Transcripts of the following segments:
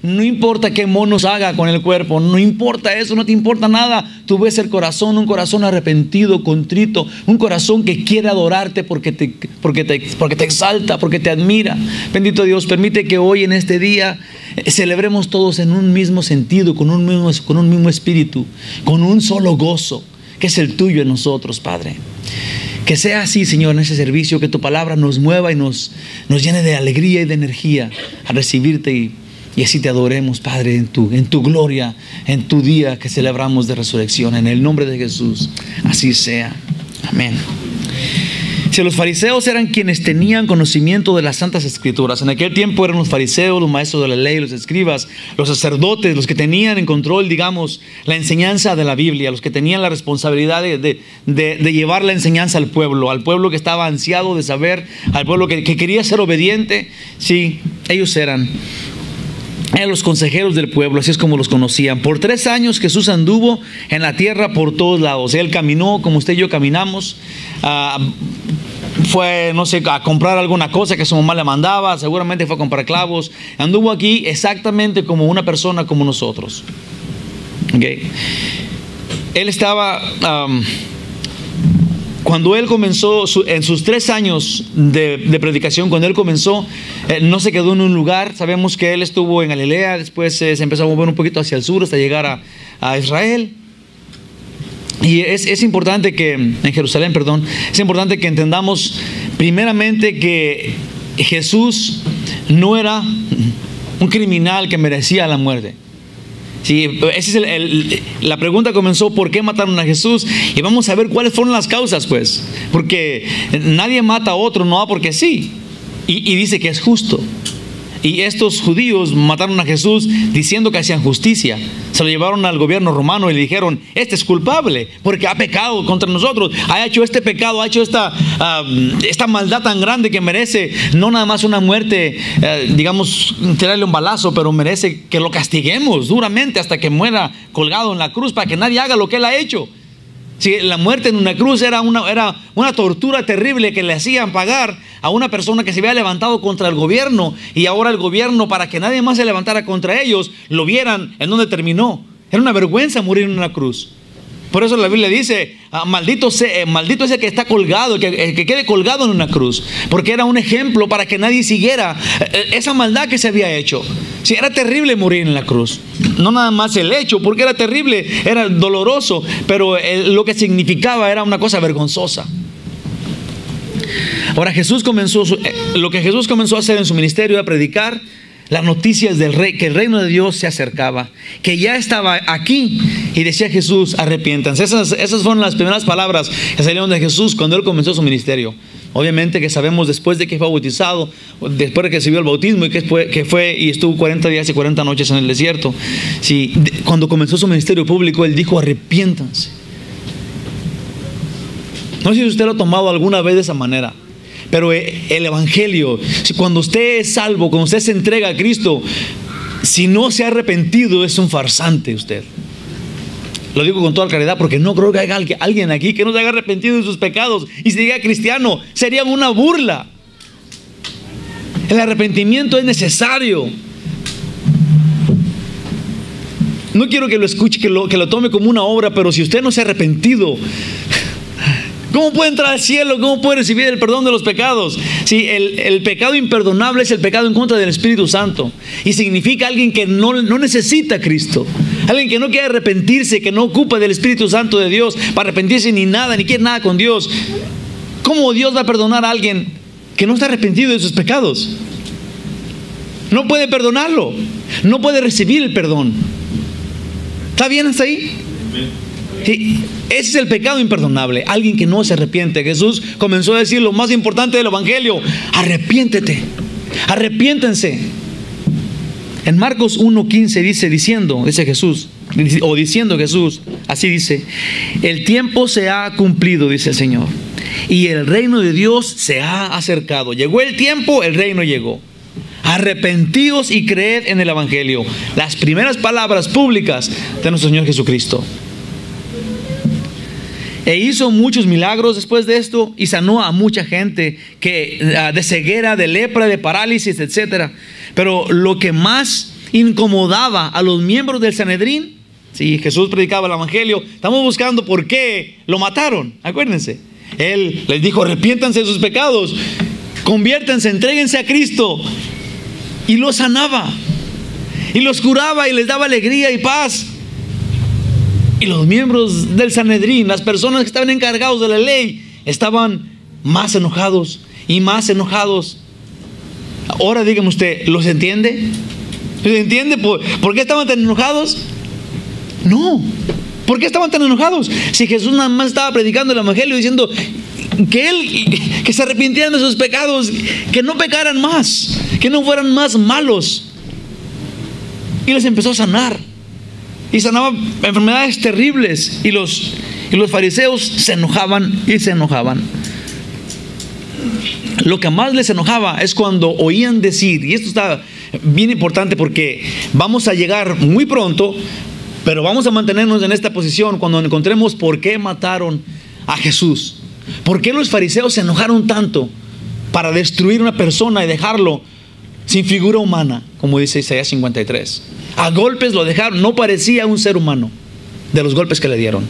No importa qué monos haga con el cuerpo, no importa eso, no te importa nada. Tú ves el corazón, un corazón arrepentido, contrito, un corazón que quiere adorarte porque te exalta, porque te admira. Bendito Dios, permite que hoy en este día celebremos todos en un mismo sentido, con un mismo espíritu, con un solo gozo, que es el tuyo en nosotros, Padre. Que sea así, Señor, en ese servicio, que tu palabra nos mueva y nos llene de alegría y de energía a recibirte y así te adoremos, Padre, en tu gloria, en tu día que celebramos de resurrección. En el nombre de Jesús, así sea. Amén. Si los fariseos eran quienes tenían conocimiento de las Santas Escrituras, en aquel tiempo eran los fariseos, los maestros de la ley, los escribas, los sacerdotes, los que tenían en control, digamos, la enseñanza de la Biblia, los que tenían la responsabilidad de llevar la enseñanza al pueblo que estaba ansiado de saber, al pueblo que quería ser obediente. Sí, ellos eran los consejeros del pueblo, así es como los conocían. Por 3 años Jesús anduvo en la tierra por todos lados. Él caminó como usted y yo caminamos. Fue, no sé, a comprar alguna cosa que su mamá le mandaba. Seguramente fue a comprar clavos. Anduvo aquí exactamente como una persona como nosotros. Okay. Él estaba... cuando él comenzó, en sus 3 años de predicación, cuando él comenzó, no se quedó en un lugar. Sabemos que él estuvo en Galilea, después se empezó a mover un poquito hacia el sur hasta llegar a Israel. Y es importante que, en Jerusalén, perdón, es importante que entendamos primeramente que Jesús no era un criminal que merecía la muerte. Sí, esa es la pregunta comenzó: ¿por qué mataron a Jesús? Y vamos a ver cuáles fueron las causas, pues. Porque nadie mata a otro, no porque sí. Y dice que es justo. Y estos judíos mataron a Jesús diciendo que hacían justicia. Se lo llevaron al gobierno romano y le dijeron: este es culpable porque ha pecado contra nosotros, ha hecho este pecado, ha hecho esta maldad tan grande que merece no nada más una muerte, digamos, tirarle un balazo, pero merece que lo castiguemos duramente hasta que muera colgado en la cruz para que nadie haga lo que él ha hecho. Sí, la muerte en una cruz era una tortura terrible que le hacían pagar a una persona que se había levantado contra el gobierno, y ahora el gobierno, para que nadie más se levantara contra ellos, lo vieran en donde terminó. Era una vergüenza morir en una cruz. Por eso la Biblia dice: maldito es el que está colgado, el que quede colgado en una cruz, porque era un ejemplo para que nadie siguiera esa maldad que se había hecho. Sí, era terrible morir en la cruz. No nada más el hecho, porque era terrible, era doloroso, pero lo que significaba era una cosa vergonzosa. Ahora lo que Jesús comenzó a hacer en su ministerio era predicar las noticias del rey, que el reino de Dios se acercaba, que ya estaba aquí. Y decía Jesús: arrepiéntanse. Esas fueron las primeras palabras que salieron de Jesús cuando él comenzó su ministerio. Obviamente que sabemos, después de que fue bautizado, después de que recibió el bautismo y que fue y estuvo 40 días y 40 noches en el desierto, sí, cuando comenzó su ministerio público, él dijo: arrepiéntanse. No sé si usted lo ha tomado alguna vez de esa manera, pero el evangelio, cuando usted es salvo, cuando usted se entrega a Cristo, si no se ha arrepentido, es un farsante usted. Lo digo con toda claridad, porque no creo que haya alguien aquí que no se haya arrepentido de sus pecados y se diga cristiano. Sería una burla. El arrepentimiento es necesario. No quiero que lo escuche, que lo tome como una obra, pero si usted no se ha arrepentido, ¿cómo puede entrar al cielo? ¿Cómo puede recibir el perdón de los pecados? Sí, el pecado imperdonable es el pecado en contra del Espíritu Santo. Y significa alguien que no necesita a Cristo. Alguien que no quiere arrepentirse, que no ocupa del Espíritu Santo de Dios para arrepentirse ni quiere nada con Dios. ¿Cómo Dios va a perdonar a alguien que no está arrepentido de sus pecados? No puede perdonarlo. No puede recibir el perdón. ¿Está bien hasta ahí? Sí, ese es el pecado imperdonable. Alguien que no se arrepiente. Jesús comenzó a decir lo más importante del evangelio: arrepiéntete, arrepiéntense. En Marcos 1:15 diciendo Jesús, así dice: el tiempo se ha cumplido, dice el Señor, y el reino de Dios se ha acercado. Llegó el tiempo, el reino llegó. Arrepentíos y creed en el evangelio. Las primeras palabras públicas de nuestro Señor Jesucristo. E hizo muchos milagros después de esto, y sanó a mucha gente de ceguera, de lepra, de parálisis, etc. Pero lo que más incomodaba a los miembros del Sanedrín. Sí, Jesús predicaba el evangelio. Estamos buscando por qué lo mataron. Acuérdense. Él les dijo: arrepiéntanse de sus pecados, conviértanse, entréguense a Cristo. Y los sanaba, y los curaba, y les daba alegría y paz. Y los miembros del Sanedrín, las personas que estaban encargados de la ley, estaban más enojados y más enojados. Ahora dígame usted, ¿los entiende? ¿Los entiende por qué estaban tan enojados? No. ¿Por qué estaban tan enojados? Si Jesús nada más estaba predicando el evangelio, diciendo que se arrepintieran de sus pecados, que no pecaran más, que no fueran más malos. Y les empezó a sanar. Y sanaba enfermedades terribles. Y los fariseos se enojaban y se enojaban. Lo que más les enojaba es cuando oían decir, y esto está bien importante porque vamos a llegar muy pronto, pero vamos a mantenernos en esta posición cuando encontremos por qué mataron a Jesús. ¿Por qué los fariseos se enojaron tanto para destruir una persona y dejarlo sin figura humana? Como dice Isaías 53. A golpes lo dejaron, no parecía un ser humano de los golpes que le dieron.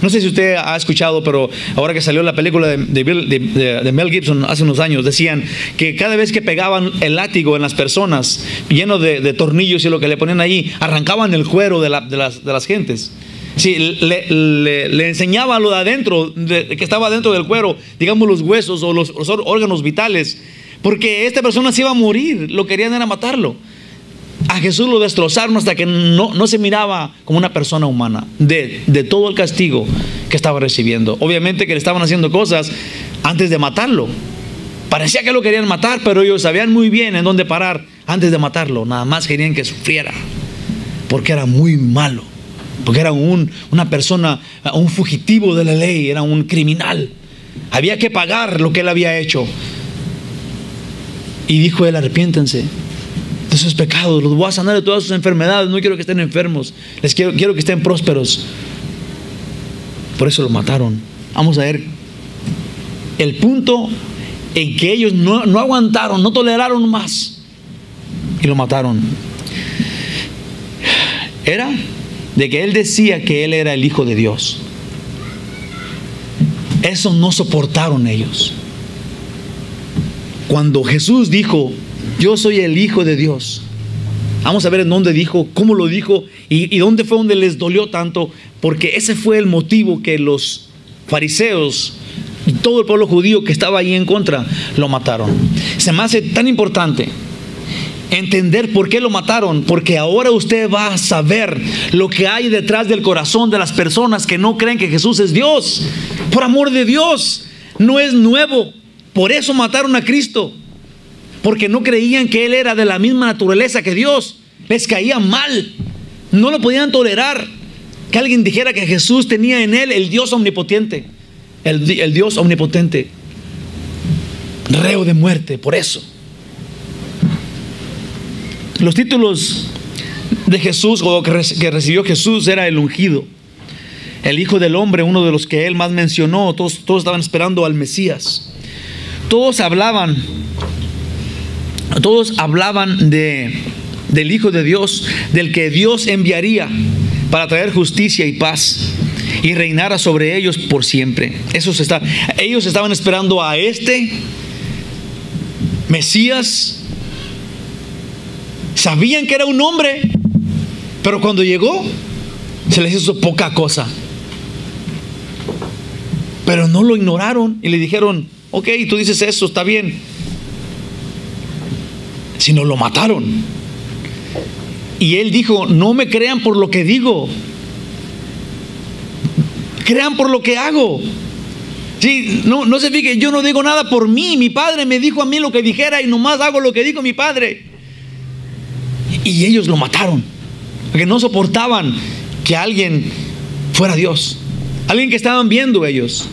No sé si usted ha escuchado, pero ahora que salió la película de Mel Gibson hace unos años, decían que cada vez que pegaban el látigo en las personas, lleno de tornillos y lo que le ponían ahí, arrancaban el cuero de las gentes. Sí, le enseñaba lo de adentro, que estaba dentro del cuero, digamos los huesos o los órganos vitales, porque esta persona se iba a morir, lo querían era matarlo. A Jesús lo destrozaron hasta que no se miraba como una persona humana, de todo el castigo que estaba recibiendo. Obviamente que le estaban haciendo cosas antes de matarlo. Parecía que lo querían matar, pero ellos sabían muy bien en dónde parar antes de matarlo. Nada más querían que sufriera, porque era muy malo, porque era una persona, un fugitivo de la ley, era un criminal. Había que pagar lo que él había hecho. Y dijo él: arrepiéntense de sus pecados, los voy a sanar de todas sus enfermedades, no quiero que estén enfermos, quiero que estén prósperos. Por eso lo mataron. Vamos a ver el punto en que ellos no aguantaron, no toleraron más y lo mataron. Era de que él decía que él era el Hijo de Dios. Eso no soportaron ellos. Cuando Jesús dijo: yo soy el Hijo de Dios, vamos a ver en dónde dijo, cómo lo dijo y dónde fue donde les dolió tanto, porque ese fue el motivo que los fariseos y todo el pueblo judío que estaba ahí en contra lo mataron. Se me hace tan importante entender por qué lo mataron, porque ahora usted va a saber lo que hay detrás del corazón de las personas que no creen que Jesús es Dios. Por amor de Dios, no es nuevo. Por eso mataron a Cristo, porque no creían que Él era de la misma naturaleza que Dios. Les caía mal, no lo podían tolerar que alguien dijera que Jesús tenía en Él el Dios omnipotente, el Dios omnipotente, reo de muerte. Por eso los títulos de Jesús, o que recibió Jesús, era el ungido, el Hijo del Hombre, uno de los que Él más mencionó. Todos estaban esperando al Mesías. Todos hablaban del Hijo de Dios, del que Dios enviaría para traer justicia y paz y reinara sobre ellos por siempre. Ellos estaban esperando a este Mesías. Sabían que era un hombre, pero cuando llegó se les hizo poca cosa. Pero no lo ignoraron y le dijeron: ok, tú dices eso, está bien. Sino lo mataron. Y él dijo: no me crean por lo que digo, crean por lo que hago. Sí, no se fijen, yo no digo nada por mí. Mi padre me dijo a mí lo que dijera y nomás hago lo que dijo mi padre. Y ellos lo mataron porque no soportaban que alguien fuera Dios, alguien que estaban viendo ellos,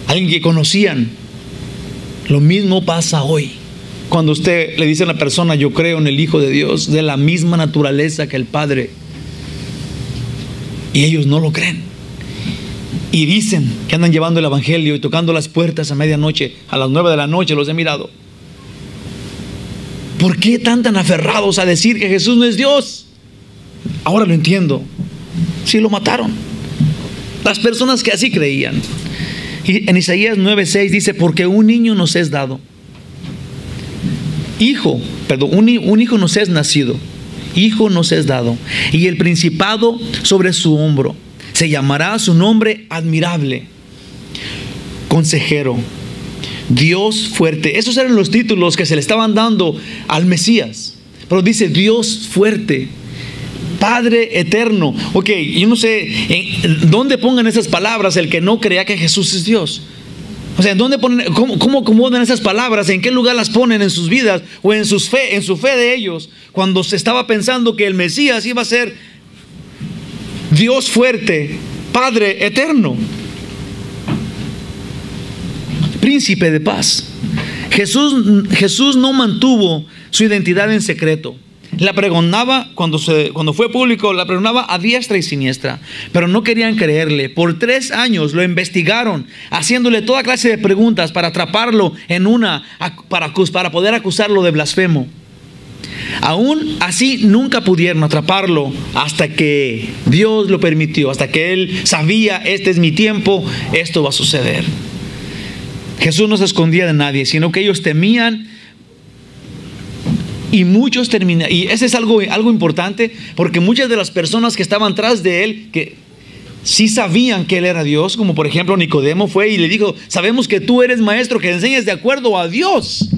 alguien que conocían. Lo mismo pasa hoy. Cuando usted le dice a una persona: yo creo en el Hijo de Dios, de la misma naturaleza que el Padre, y ellos no lo creen y dicen que andan llevando el evangelio y tocando las puertas a medianoche, a las 9 de la noche, los he mirado. ¿Por qué tan aferrados a decir que Jesús no es Dios? Ahora lo entiendo. Sí, lo mataron. Las personas que así creían. Y en Isaías 9:6 dice: porque un niño nos es dado. Un hijo nos es nacido. Hijo nos es dado. Y el principado sobre su hombro. Se llamará su nombre admirable, consejero, Dios fuerte. Esos eran los títulos que se le estaban dando al Mesías. Pero dice Dios fuerte, Padre eterno. Ok, yo no sé en dónde pongan esas palabras el que no crea que Jesús es Dios. O sea, ¿en dónde ponen, cómo acomodan esas palabras? ¿En qué lugar las ponen en sus vidas o en su fe de ellos? Cuando se estaba pensando que el Mesías iba a ser Dios fuerte, Padre eterno, Príncipe de paz. Jesús no mantuvo su identidad en secreto. La pregonaba cuando fue público, la pregonaba a diestra y siniestra, pero no querían creerle. Por 3 años lo investigaron, haciéndole toda clase de preguntas para atraparlo para poder acusarlo de blasfemo. Aún así nunca pudieron atraparlo hasta que Dios lo permitió, hasta que Él sabía: este es mi tiempo, esto va a suceder. Jesús no se escondía de nadie, sino que ellos temían. Y muchos terminan, y ese es algo importante, porque muchas de las personas que estaban tras de Él, que sí sabían que Él era Dios, como por ejemplo Nicodemo fue y le dijo: sabemos que tú eres maestro, que enseñas de acuerdo a Dios.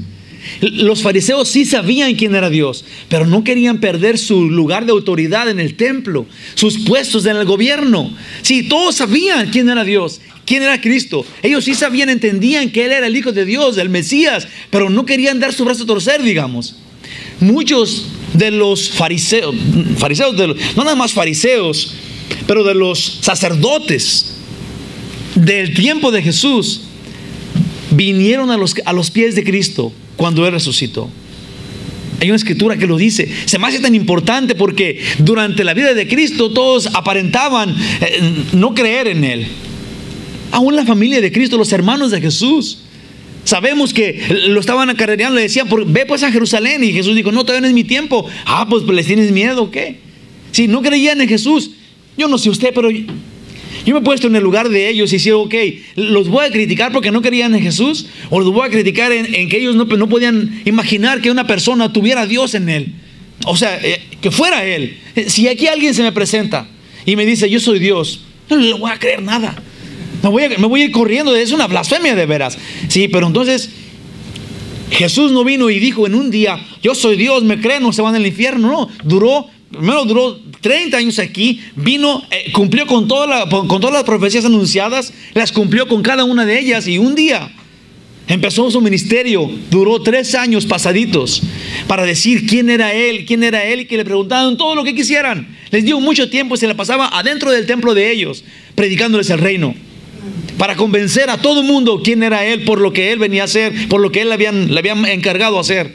Los fariseos sí sabían quién era Dios, pero no querían perder su lugar de autoridad en el templo, sus puestos en el gobierno. Sí, todos sabían quién era Dios, quién era Cristo. Ellos sí sabían, entendían que Él era el Hijo de Dios, el Mesías, pero no querían dar su brazo a torcer, digamos. Muchos de los fariseos, no nada más fariseos, pero de los sacerdotes del tiempo de Jesús, vinieron a los pies de Cristo cuando Él resucitó. Hay una escritura que lo dice. Se me hace tan importante porque durante la vida de Cristo todos aparentaban no creer en Él. Aún la familia de Cristo, los hermanos de Jesús, sabemos que lo estaban acarreando, le decían: ve pues a Jerusalén. Y Jesús dijo: no, todavía no es mi tiempo. Pues les tienes miedo, ¿o qué? Si no creían en Jesús, yo no sé usted, pero yo me he puesto en el lugar de ellos y digo: ok, ¿los voy a criticar porque no creían en Jesús? ¿O los voy a criticar en que ellos no podían imaginar que una persona tuviera a Dios en él? O sea, que fuera Él. Si aquí alguien se me presenta y me dice: yo soy Dios, no le voy a creer nada. Me voy a ir corriendo. Es una blasfemia de veras. Sí, pero entonces Jesús no vino y dijo en un día: yo soy Dios, me creen, no se van al infierno. No, duró 30 años aquí. Vino, cumplió con todas las profecías anunciadas, las cumplió con cada una de ellas. Y un día empezó su ministerio. Duró 3 años pasaditos para decir quién era Él, y que le preguntaban todo lo que quisieran. Les dio mucho tiempo y se la pasaba adentro del templo de ellos, predicándoles el reino, para convencer a todo el mundo quién era Él, por lo que Él venía a hacer, por lo que Él le habían encargado hacer.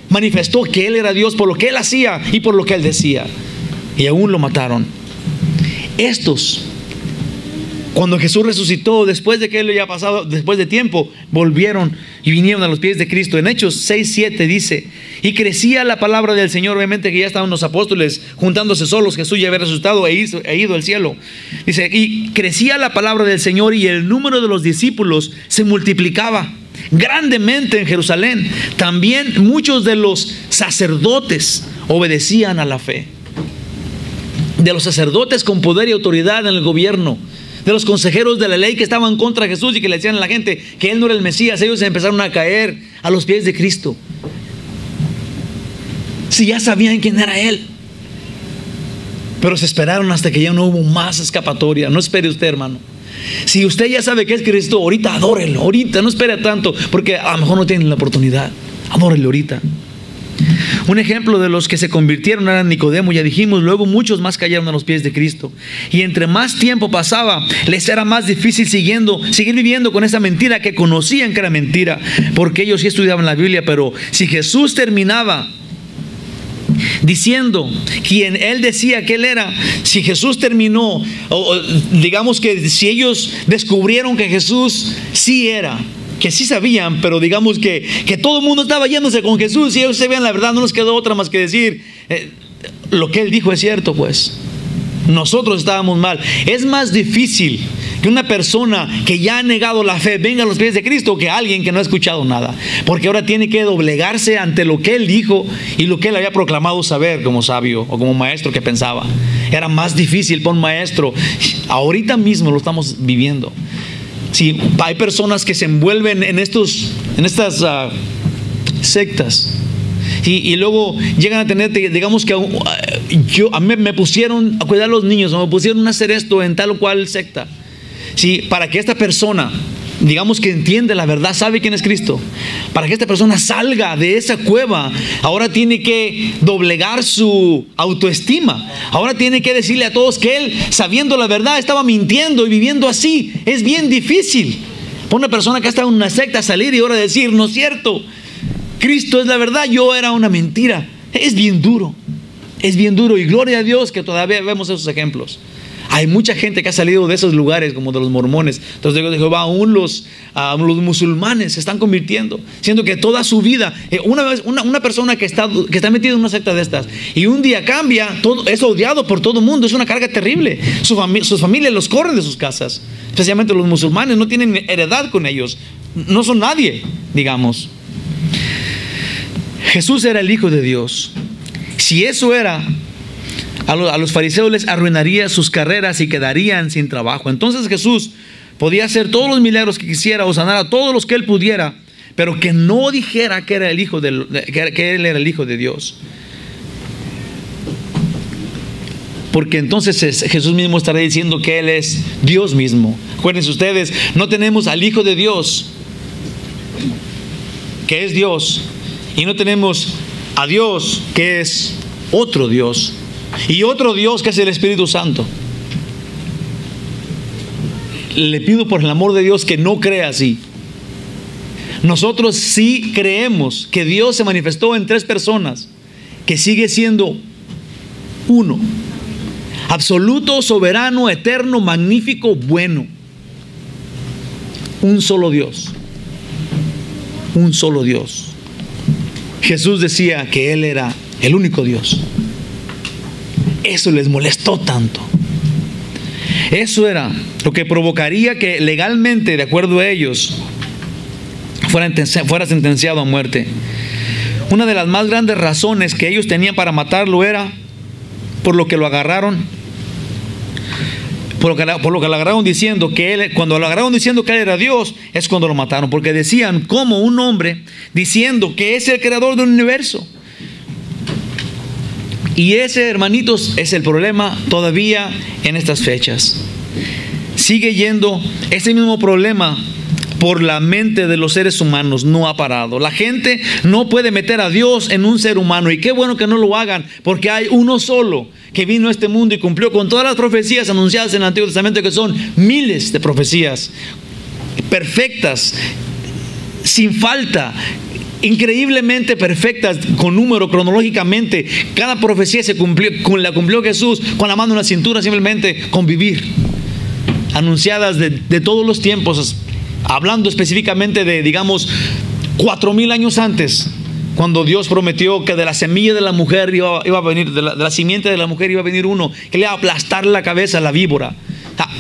Manifestó que Él era Dios por lo que Él hacía y por lo que Él decía. Y aún lo mataron. Estos, cuando Jesús resucitó, después de que Él había pasado, después de tiempo, volvieron y vinieron a los pies de Cristo. En Hechos 6:7 dice: y crecía la palabra del Señor. Obviamente que ya estaban los apóstoles juntándose solos. Jesús ya había resucitado e ido al cielo. Dice: y crecía la palabra del Señor, y el número de los discípulos se multiplicaba grandemente en Jerusalén. También muchos de los sacerdotes obedecían a la fe. De los sacerdotes con poder y autoridad en el gobierno, de los consejeros de la ley que estaban contra Jesús y que le decían a la gente que Él no era el Mesías, ellos empezaron a caer a los pies de Cristo. Si ya sabían quién era Él, pero se esperaron hasta que ya no hubo más escapatoria. No espere usted, hermano. Si usted ya sabe que es Cristo, ahorita adórelo, ahorita, no espere tanto, porque a lo mejor no tienen la oportunidad. Adórelo ahorita. Un ejemplo de los que se convirtieron era Nicodemo, ya dijimos. Luego muchos más cayeron a los pies de Cristo. Y entre más tiempo pasaba, les era más difícil seguir viviendo con esa mentira que conocían que era mentira, porque ellos sí estudiaban la Biblia. Pero si Jesús terminaba diciendo quien Él decía que Él era, si Jesús terminó, o digamos que si ellos descubrieron que Jesús sí era que sí sabían, pero digamos que todo el mundo estaba yéndose con Jesús y ellos sabían la verdad, no nos quedó otra más que decir, lo que Él dijo es cierto, pues. Nosotros estábamos mal. Es más difícil que una persona que ya ha negado la fe venga a los pies de Cristo que alguien que no ha escuchado nada, porque ahora tiene que doblegarse ante lo que Él dijo y lo que Él había proclamado saber como sabio o como maestro que pensaba. Era más difícil para un maestro. Ahorita mismo lo estamos viviendo. Sí, hay personas que se envuelven en estas sectas. Y luego llegan a tener, digamos que a mí me pusieron a cuidar a los niños, o me pusieron a hacer esto en tal o cual secta. Sí, para que esta persona, digamos que entiende la verdad, sabe quién es Cristo, para que esta persona salga de esa cueva, ahora tiene que doblegar su autoestima. Ahora tiene que decirle a todos que él, sabiendo la verdad, estaba mintiendo y viviendo así. Es bien difícil para una persona que ha estado en una secta salir y ahora decir, no es cierto, Cristo es la verdad, yo era una mentira. Es bien duro, y gloria a Dios que todavía vemos esos ejemplos. Hay mucha gente que ha salido de esos lugares, como de los mormones, entonces de Jehová, aún los musulmanes se están convirtiendo, siendo que toda su vida, una persona que está metida en una secta de estas, y un día cambia, es odiado por todo el mundo, es una carga terrible. Sus familias los corren de sus casas, especialmente los musulmanes, no tienen heredad con ellos, no son nadie, digamos. Jesús era el Hijo de Dios. Si eso era, a los fariseos les arruinaría sus carreras y quedarían sin trabajo. Entonces Jesús podía hacer todos los milagros que quisiera o sanar a todos los que Él pudiera, pero que no dijera que era el Hijo que Él era el Hijo de Dios. Porque entonces Jesús mismo estaría diciendo que Él es Dios mismo. Acuérdense ustedes, no tenemos al Hijo de Dios, que es Dios, y no tenemos a Dios, que es otro Dios, y otro Dios que es el Espíritu Santo. Le pido por el amor de Dios que no crea así. Nosotros sí creemos que Dios se manifestó en tres personas, que sigue siendo uno, absoluto, soberano, eterno, magnífico, bueno. Un solo Dios. Un solo Dios. Jesús decía que Él era el único Dios. Eso les molestó tanto. Eso era lo que provocaría que legalmente, de acuerdo a ellos, fuera sentenciado a muerte. Una de las más grandes razones que ellos tenían para matarlo era por lo que lo agarraron. Por lo que lo agarraron diciendo que él, cuando lo agarraron diciendo que Él era Dios, es cuando lo mataron. Porque decían, como un hombre diciendo que es el creador del universo. Y ese, hermanitos, es el problema todavía en estas fechas. Sigue yendo ese mismo problema por la mente de los seres humanos, no ha parado. La gente no puede meter a Dios en un ser humano, y qué bueno que no lo hagan, porque hay uno solo que vino a este mundo y cumplió con todas las profecías anunciadas en el Antiguo Testamento, que son miles de profecías perfectas, sin falta, increíblemente perfectas, con número, cronológicamente. Cada profecía la cumplió Jesús con la mano en la cintura, simplemente con vivir. Anunciadas de todos los tiempos, hablando específicamente de, digamos, 4,000 años antes, cuando Dios prometió que de la semilla de la mujer iba a venir, de la simiente de la mujer iba a venir uno que le iba a aplastar la cabeza a la víbora.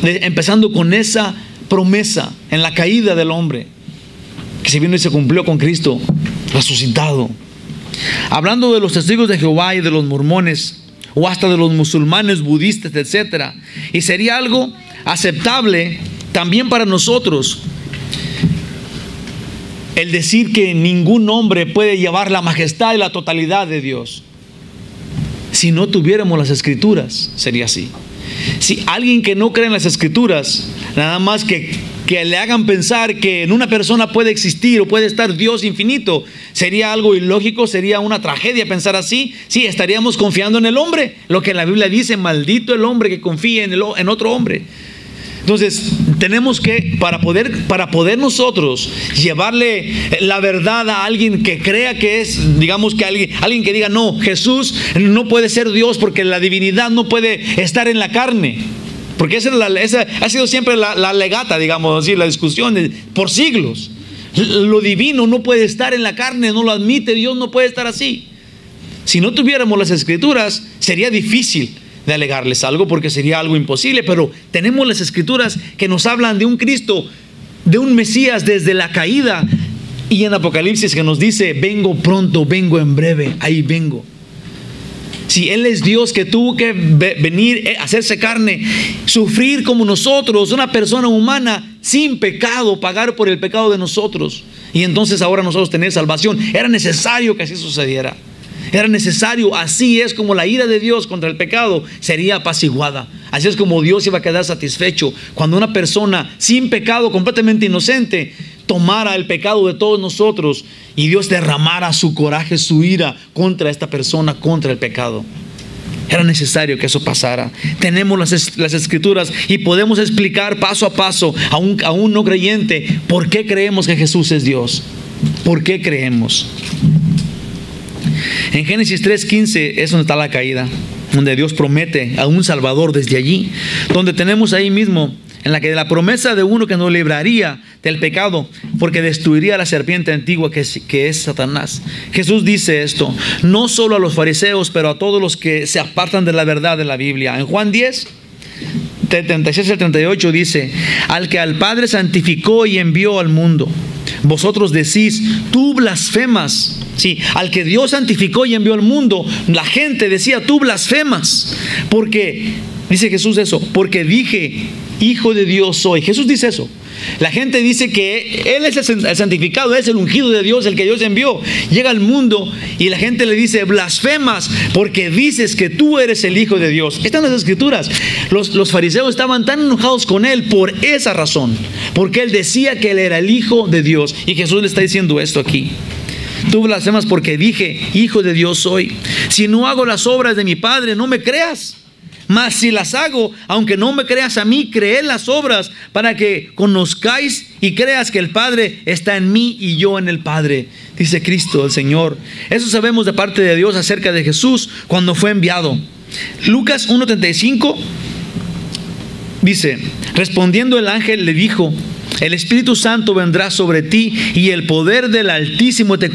Empezando con esa promesa en la caída del hombre, que se vino y se cumplió con Cristo resucitado. Hablando de los testigos de Jehová y de los mormones, o hasta de los musulmanes, budistas, etc. Y sería algo aceptable también para nosotros el decir que ningún hombre puede llevar la majestad y la totalidad de Dios. Si no tuviéramos las Escrituras, sería así. Si alguien que no cree en las Escrituras, nada más que le hagan pensar que en una persona puede existir o puede estar Dios infinito, sería algo ilógico, sería una tragedia pensar así. Sí, estaríamos confiando en el hombre. Lo que la Biblia dice, maldito el hombre que confíe en otro hombre. Entonces, tenemos que, para poder nosotros llevarle la verdad a alguien que crea que es, digamos que alguien que diga, no, Jesús no puede ser Dios porque la divinidad no puede estar en la carne. Porque esa ha sido siempre la legata, digamos así, la discusión por siglos. Lo divino no puede estar en la carne, no lo admite. Dios no puede estar así. Si no tuviéramos las Escrituras, sería difícil de alegarles algo, porque sería algo imposible. Pero tenemos las Escrituras que nos hablan de un Cristo, de un Mesías desde la caída. Y en Apocalipsis que nos dice: vengo pronto, vengo en breve, ahí vengo. Si Él es Dios que tuvo que venir, hacerse carne, sufrir como nosotros, una persona humana sin pecado, pagar por el pecado de nosotros, y entonces ahora nosotros tener salvación, era necesario que así sucediera. Era necesario. Así es como la ira de Dios contra el pecado sería apaciguada. Así es como Dios iba a quedar satisfecho cuando una persona sin pecado, completamente inocente, tomara el pecado de todos nosotros y Dios derramara su coraje, su ira contra esta persona, contra el pecado. Era necesario que eso pasara. Tenemos las Escrituras y podemos explicar paso a paso a un no creyente por qué creemos que Jesús es Dios. ¿Por qué creemos? En Génesis 3:15 es donde está la caída, donde Dios promete a un Salvador desde allí, donde tenemos ahí mismo en la que la promesa de uno que nos libraría del pecado, porque destruiría la serpiente antigua que es Satanás. Jesús dice esto, no solo a los fariseos, pero a todos los que se apartan de la verdad de la Biblia. En Juan 10, 36 al 38 dice: al que al Padre santificó y envió al mundo, vosotros decís, tú blasfemas. Sí, al que Dios santificó y envió al mundo, la gente decía, tú blasfemas. Porque, dice Jesús eso, porque dije, Hijo de Dios soy. Jesús dice eso. La gente dice que Él es el santificado, es el ungido de Dios, el que Dios envió. Llega al mundo y la gente le dice, blasfemas, porque dices que tú eres el Hijo de Dios. Están las Escrituras. Los fariseos estaban tan enojados con Él por esa razón, porque Él decía que Él era el Hijo de Dios. Y Jesús le está diciendo esto aquí. Tú blasfemas porque dije, Hijo de Dios soy. Si no hago las obras de mi Padre, no me creas. Mas si las hago, aunque no me creas a mí, creed las obras, para que conozcáis y creas que el Padre está en mí y yo en el Padre, dice Cristo el Señor. Eso sabemos de parte de Dios acerca de Jesús cuando fue enviado. Lucas 1:35 dice: respondiendo el ángel le dijo, el Espíritu Santo vendrá sobre ti y el poder del Altísimo te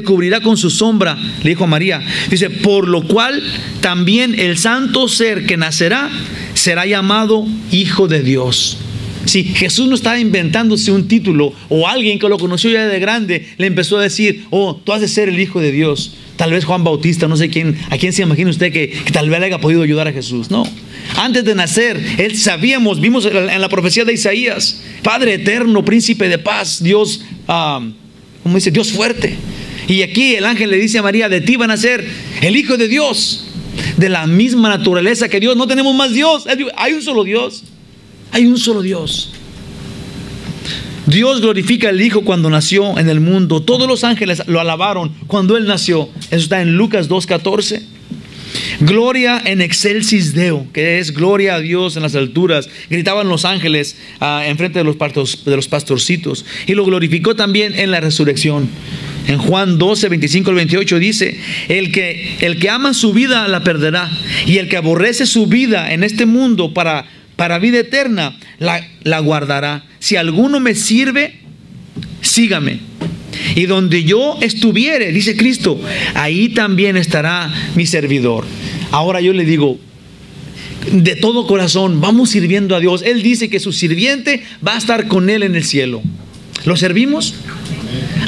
cubrirá con su sombra, le dijo a María. Dice, por lo cual también el santo ser que nacerá será llamado Hijo de Dios. Si Jesús no estaba inventándose un título, o alguien que lo conoció ya de grande le empezó a decir, oh, tú has de ser el Hijo de Dios. Tal vez Juan Bautista, no sé quién, a quién se imagina usted que tal vez le haya podido ayudar a Jesús. No, antes de nacer, él sabíamos, vimos en la profecía de Isaías, Padre eterno, príncipe de paz, Dios, ¿cómo dice? Dios fuerte. Y aquí el ángel le dice a María, de ti va a nacer el Hijo de Dios, de la misma naturaleza que Dios. No tenemos más Dios, hay un solo Dios. Hay un solo Dios. Dios glorifica al Hijo cuando nació en el mundo. Todos los ángeles lo alabaron cuando Él nació. Eso está en Lucas 2:14. Gloria en excelsis Deo, que es gloria a Dios en las alturas. Gritaban los ángeles enfrente de los pastorcitos. Y lo glorificó también en la resurrección. En Juan 12, 25 al 28 dice, el que ama su vida la perderá, y el que aborrece su vida en este mundo para vida eterna la guardará. Si alguno me sirve, sígame. Y donde yo estuviere, dice Cristo, ahí también estará mi servidor. Ahora yo le digo, de todo corazón, vamos sirviendo a Dios. Él dice que su sirviente va a estar con Él en el cielo. ¿Lo servimos?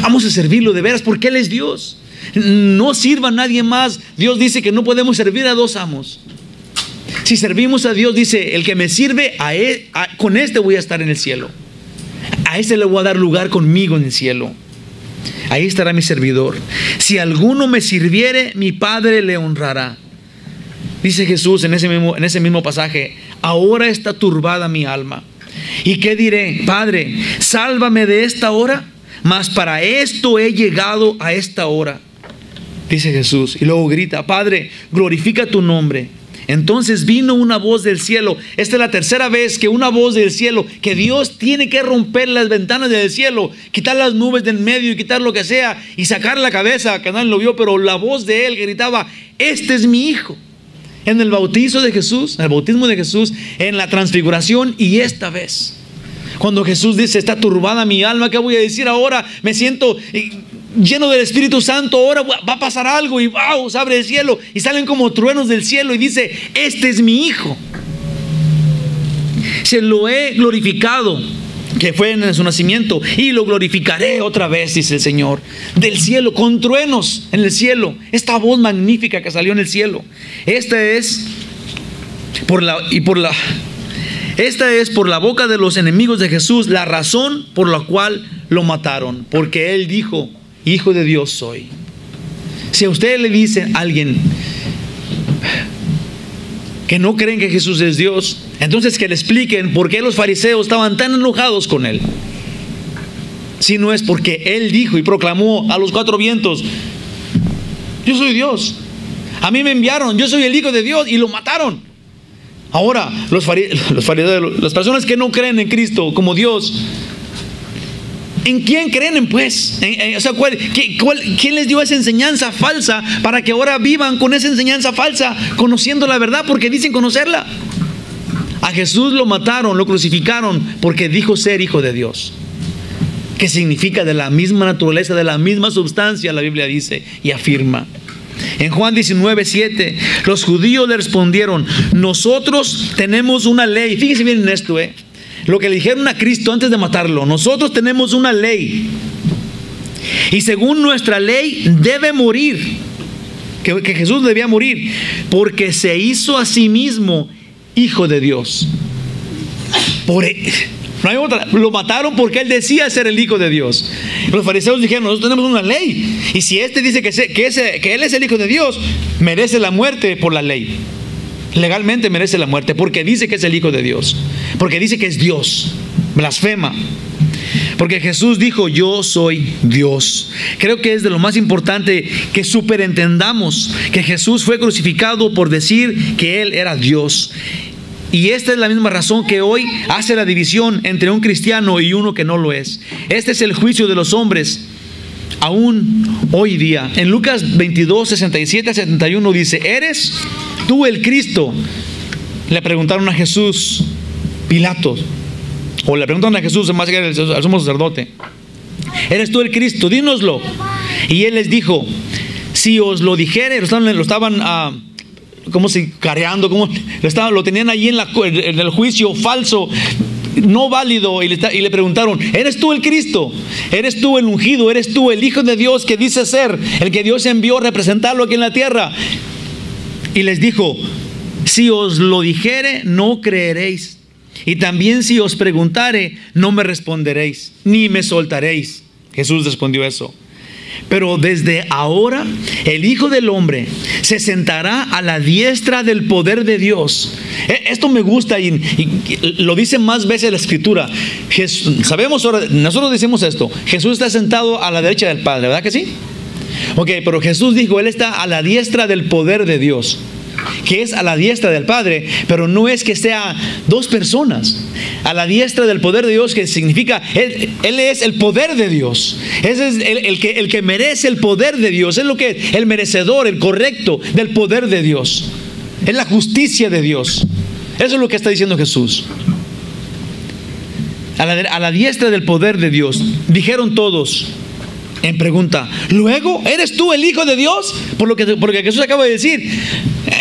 Vamos a servirlo de veras porque Él es Dios. No sirva a nadie más. Dios dice que no podemos servir a dos amos. Si servimos a Dios, dice, el que me sirve, con este voy a estar en el cielo. A este le voy a dar lugar conmigo en el cielo. Ahí estará mi servidor. Si alguno me sirviere, mi Padre le honrará. Dice Jesús en ese mismo pasaje, ahora está turbada mi alma. ¿Y qué diré? Padre, sálvame de esta hora, mas para esto he llegado a esta hora. Dice Jesús. Y luego grita, Padre, glorifica tu nombre. Entonces vino una voz del cielo. Esta es la tercera vez que una voz del cielo, que Dios tiene que romper las ventanas del cielo, quitar las nubes del medio y quitar lo que sea y sacar la cabeza, que nadie lo vio, pero la voz de Él gritaba, este es mi Hijo. En el bautizo de Jesús, en el bautismo de Jesús, en la transfiguración y esta vez. Cuando Jesús dice, está turbada mi alma, ¿qué voy a decir ahora? Me siento lleno del Espíritu Santo, ahora va a pasar algo y wow, se abre el cielo y salen como truenos del cielo y dice, este es mi hijo. Se lo he glorificado, que fue en su nacimiento, y lo glorificaré otra vez, dice el Señor, del cielo, con truenos en el cielo. Esta voz magnífica que salió en el cielo. Esta es por la boca de los enemigos de Jesús la razón por la cual lo mataron, porque Él dijo, Hijo de Dios soy. Si a usted le dice a alguien que no creen que Jesús es Dios, entonces que le expliquen por qué los fariseos estaban tan enojados con Él. Si no es porque Él dijo y proclamó a los cuatro vientos, yo soy Dios, a mí me enviaron, yo soy el Hijo de Dios, y lo mataron. Ahora, los fariseos, las personas que no creen en Cristo como Dios, ¿en quién creen pues? O sea, ¿quién les dio esa enseñanza falsa para que ahora vivan con esa enseñanza falsa, conociendo la verdad porque dicen conocerla? A Jesús lo mataron, lo crucificaron porque dijo ser Hijo de Dios, que significa de la misma naturaleza, de la misma sustancia, la Biblia dice y afirma. En Juan 19:7, los judíos le respondieron, nosotros tenemos una ley. Fíjense bien en esto, lo que le dijeron a Cristo antes de matarlo. Nosotros tenemos una ley, y según nuestra ley debe morir, que Jesús debía morir, porque se hizo a sí mismo Hijo de Dios. No hay otra. Lo mataron porque Él decía ser el Hijo de Dios. Los fariseos dijeron, nosotros tenemos una ley, y si este dice que Él es el Hijo de Dios, merece la muerte por la ley. Legalmente merece la muerte porque dice que es el Hijo de Dios, porque dice que es Dios. Blasfema. Porque Jesús dijo, yo soy Dios. Creo que es de lo más importante que superentendamos que Jesús fue crucificado por decir que Él era Dios. Y esta es la misma razón que hoy hace la división entre un cristiano y uno que no lo es. Este es el juicio de los hombres aún hoy día. En Lucas 22, 67 a 71 dice, ¿eres tú el Cristo? Le preguntaron a Jesús, Pilato, o le preguntaron a Jesús, más que al sumo sacerdote, ¿eres tú el Cristo? Dínoslo. Y Él les dijo, si os lo dijere, lo estaban como si careando, lo tenían allí en el juicio falso, no válido, y le preguntaron, ¿eres tú el Cristo? ¿Eres tú el ungido? ¿Eres tú el Hijo de Dios que dice ser, el que Dios envió a representarlo aquí en la tierra? Y les dijo, si os lo dijere, no creeréis, y también si os preguntare, no me responderéis, ni me soltaréis. Jesús respondió eso. Pero desde ahora el Hijo del Hombre se sentará a la diestra del poder de Dios. Esto me gusta y lo dice más veces la Escritura. Sabemos ahora, nosotros decimos esto, Jesús está sentado a la derecha del Padre, ¿verdad que sí? Ok, pero Jesús dijo, Él está a la diestra del poder de Dios, que es a la diestra del Padre, pero no es que sea dos personas. A la diestra del poder de Dios, que significa Él es el poder de Dios. Ese es el que merece el poder de Dios. Es lo que es el merecedor, el correcto del poder de Dios. Es la justicia de Dios. Eso es lo que está diciendo Jesús. A la diestra del poder de Dios. Dijeron todos en pregunta, ¿luego eres tú el Hijo de Dios? Porque Jesús acaba de decir.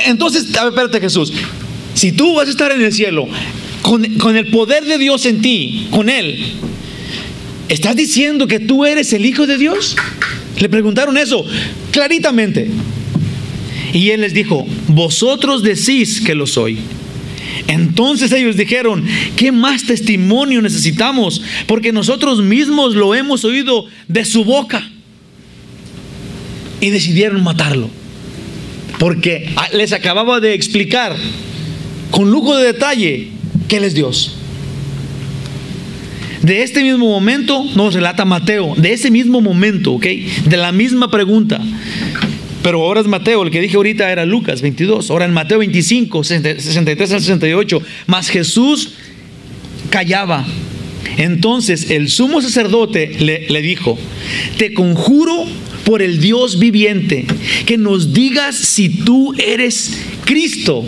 Entonces, a ver, espérate, Jesús, si tú vas a estar en el cielo con el poder de Dios en ti, con Él, ¿estás diciendo que tú eres el Hijo de Dios? Le preguntaron eso claritamente. Y Él les dijo, vosotros decís que lo soy. Entonces ellos dijeron, ¿qué más testimonio necesitamos? Porque nosotros mismos lo hemos oído de su boca. Y decidieron matarlo, porque les acababa de explicar con lujo de detalle que Él es Dios. De este mismo momento nos relata Mateo, de ese mismo momento, ¿ok? De la misma pregunta. Pero ahora es Mateo, el que dije ahorita era Lucas 22. Ahora en Mateo 25, 63 al 68. Mas Jesús callaba. Entonces el sumo sacerdote le dijo, te conjuro por el Dios viviente, que nos digas si tú eres Cristo,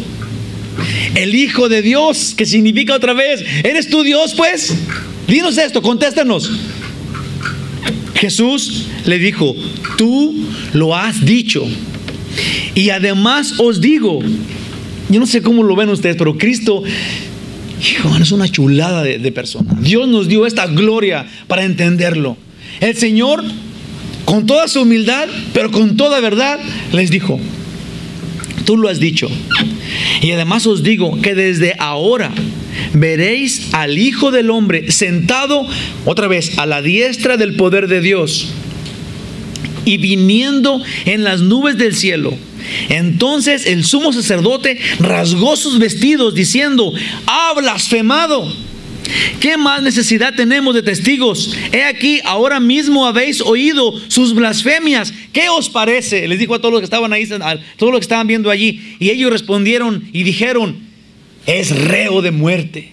el Hijo de Dios, que significa otra vez, ¿eres tú Dios pues? Dinos esto, contéstanos. Jesús le dijo: tú lo has dicho. Y además os digo, yo no sé cómo lo ven ustedes, pero Cristo, hijo, es una chulada de persona. Dios nos dio esta gloria para entenderlo. El Señor, con toda su humildad, pero con toda verdad, les dijo: tú lo has dicho. Y además os digo que desde ahora veréis al Hijo del Hombre sentado otra vez a la diestra del poder de Dios y viniendo en las nubes del cielo. Entonces el sumo sacerdote rasgó sus vestidos diciendo: ha blasfemado. ¿Qué más necesidad tenemos de testigos? He aquí, ahora mismo habéis oído sus blasfemias. ¿Qué os parece? Les dijo a todos los que estaban ahí, a todos los que estaban viendo allí. Y ellos respondieron y dijeron: es reo de muerte,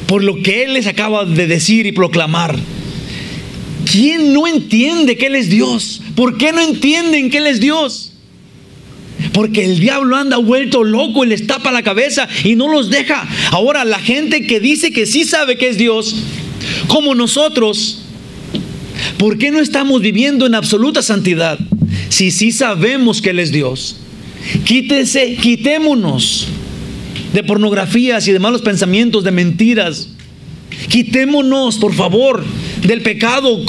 por lo que Él les acaba de decir y proclamar. ¿Quién no entiende que Él es Dios? ¿Por qué no entienden que Él es Dios? Porque el diablo anda vuelto loco y les tapa la cabeza y no los deja. Ahora, la gente que dice que sí sabe que es Dios, como nosotros, ¿por qué no estamos viviendo en absoluta santidad si sí sabemos que Él es Dios? Quitémonos de pornografías y de malos pensamientos, de mentiras. Quitémonos, por favor, del pecado.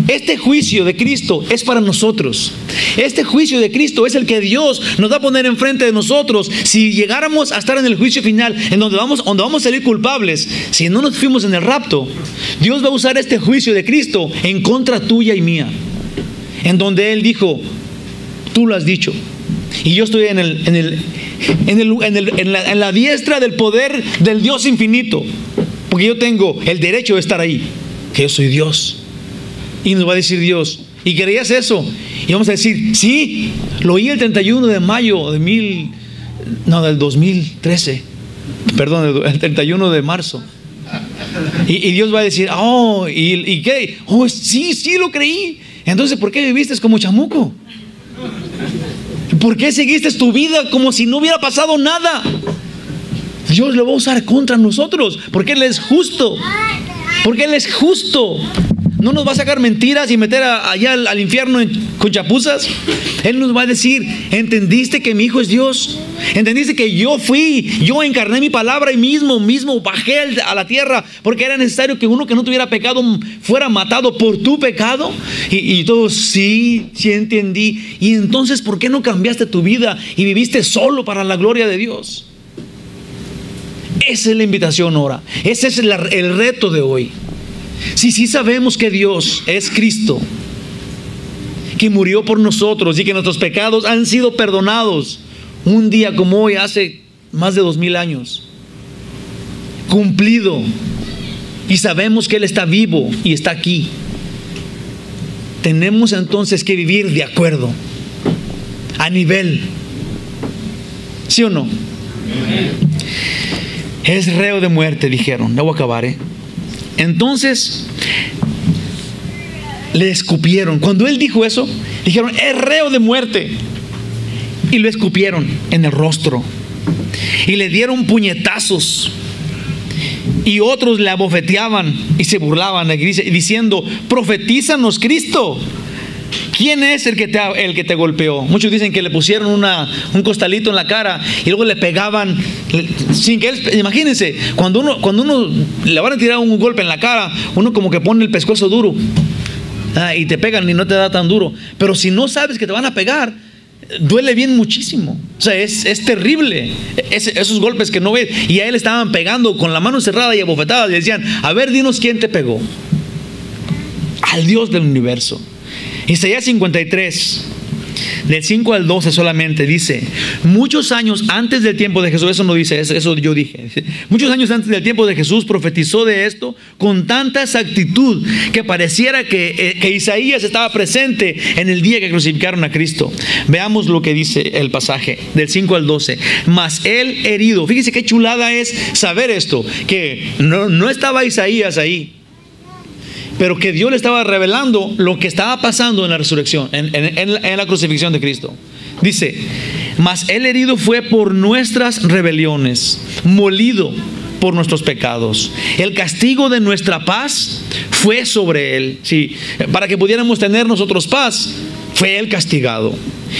Este juicio de Cristo es para nosotros. Este juicio de Cristo es el que Dios nos va a poner enfrente de nosotros. Si llegáramos a estar en el juicio final, en donde vamos a salir culpables, si no nos fuimos en el rapto, Dios va a usar este juicio de Cristo en contra tuya y mía, en donde Él dijo: tú lo has dicho. Y yo estoy en la diestra del poder del Dios infinito, porque yo tengo el derecho de estar ahí, que yo soy Dios. Y nos va a decir Dios: ¿y querías eso? Y vamos a decir: sí, lo oí el 31 de mayo del 2013. Perdón, el 31 de marzo. Y Dios va a decir: oh, ¿y qué? Oh, sí, lo creí. Entonces, ¿por qué viviste como chamuco? ¿Por qué seguiste tu vida como si no hubiera pasado nada? Dios lo va a usar contra nosotros, porque Él es justo. Porque Él es justo. No nos va a sacar mentiras y meter allá al infierno con chapuzas. Él nos va a decir: ¿entendiste que mi Hijo es Dios? ¿Entendiste que yo encarné mi palabra y mismo bajé a la tierra porque era necesario que uno que no tuviera pecado fuera matado por tu pecado? Y todos: sí entendí. Y entonces, ¿por qué no cambiaste tu vida y viviste solo para la gloria de Dios? Esa es la invitación ahora. Ese es el reto de hoy. Si sí sabemos que Dios es Cristo, que murió por nosotros y que nuestros pecados han sido perdonados un día como hoy, hace más de 2000 años, cumplido, y sabemos que Él está vivo y está aquí, tenemos entonces que vivir de acuerdo, a nivel. ¿Sí o no? Es reo de muerte, dijeron. Ya voy a acabar, Entonces le escupieron. Cuando Él dijo eso, dijeron: es reo de muerte. Y lo escupieron en el rostro y le dieron puñetazos. Y otros le abofeteaban y se burlaban diciendo: profetízanos, Cristo, ¿quién es el que te golpeó? Muchos dicen que le pusieron un costalito en la cara y luego le pegaban sin que él. Imagínense, cuando uno le van a tirar un golpe en la cara, uno como que pone el pescuezo duro, y te pegan y no te da tan duro. Pero si no sabes que te van a pegar, duele bien muchísimo. O sea, es terrible esos golpes que no ves. Y a él estaban pegando con la mano cerrada y abofetadas. Le decían: a ver, dinos quién te pegó. Al Dios del universo. Isaías 53, del 5 al 12 solamente dice: muchos años antes del tiempo de Jesús, eso no dice, eso yo dije. Muchos años antes del tiempo de Jesús profetizó de esto con tanta exactitud que pareciera que Isaías estaba presente en el día que crucificaron a Cristo. Veamos lo que dice el pasaje del 5 al 12. Mas Él herido. Fíjense qué chulada es saber esto, que no estaba Isaías ahí, pero que Dios le estaba revelando lo que estaba pasando en la resurrección, en la crucifixión de Cristo. Dice: mas Él herido fue por nuestras rebeliones, molido por nuestros pecados. El castigo de nuestra paz fue sobre Él. Sí, para que pudiéramos tener nosotros paz, fue Él castigado.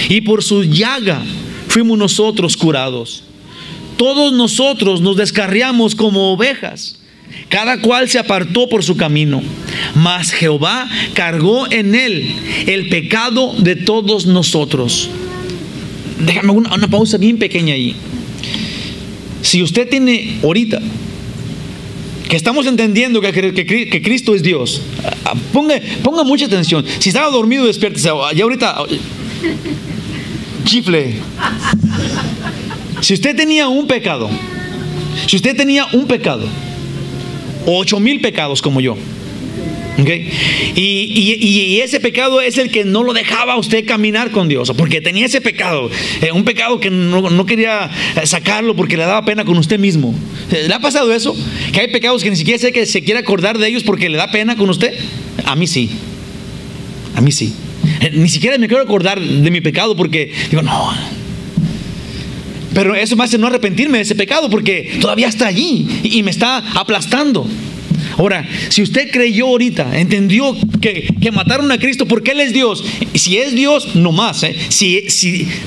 Y por su llaga fuimos nosotros curados. Todos nosotros nos descarriamos como ovejas. Cada cual se apartó por su camino, mas Jehová cargó en Él el pecado de todos nosotros. Déjame una pausa bien pequeña ahí. Si usted tiene ahorita, que estamos entendiendo que Cristo es Dios, ponga mucha atención. Si estaba dormido, despiértese. Ya ahorita, chifle. Si usted tenía un pecado, 8,000 pecados como yo, ¿okay? Y ese pecado es el que no lo dejaba a usted caminar con Dios, porque tenía ese pecado, un pecado que no quería sacarlo porque le daba pena con usted mismo. ¿Le ha pasado eso? Que hay pecados que ni siquiera sé que se quiere acordar de ellos porque le da pena con usted. A mí sí. Ni siquiera me quiero acordar de mi pecado porque digo, no. Pero eso me hace no arrepentirme de ese pecado porque todavía está allí y me está aplastando. Ahora, si usted creyó ahorita, entendió que mataron a Cristo porque Él es Dios, si es Dios, no más,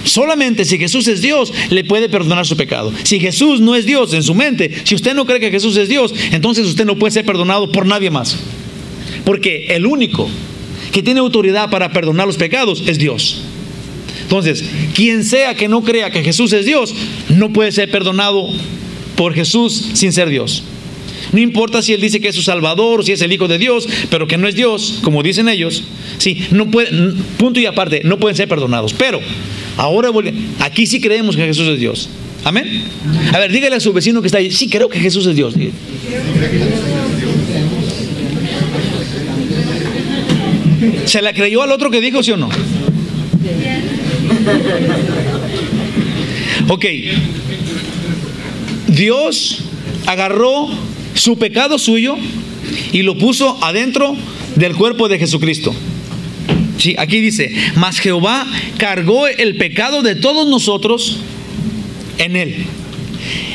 solamente si Jesús es Dios, le puede perdonar su pecado. Si Jesús no es Dios en su mente, si usted no cree que Jesús es Dios, entonces usted no puede ser perdonado por nadie más. Porque el único que tiene autoridad para perdonar los pecados es Dios. Entonces, quien sea que no crea que Jesús es Dios, no puede ser perdonado por Jesús sin ser Dios. No importa si Él dice que es su Salvador o si es el Hijo de Dios, pero que no es Dios, como dicen ellos, sí, no puede, punto y aparte, no pueden ser perdonados. Pero ahora aquí sí creemos que Jesús es Dios. Amén. A ver, dígale a su vecino que está ahí, sí creo que Jesús es Dios. ¿Se la creyó al otro que dijo, sí o no? Ok, Dios agarró su pecado suyo y lo puso adentro del cuerpo de Jesucristo. Sí, aquí dice, mas Jehová cargó el pecado de todos nosotros en Él.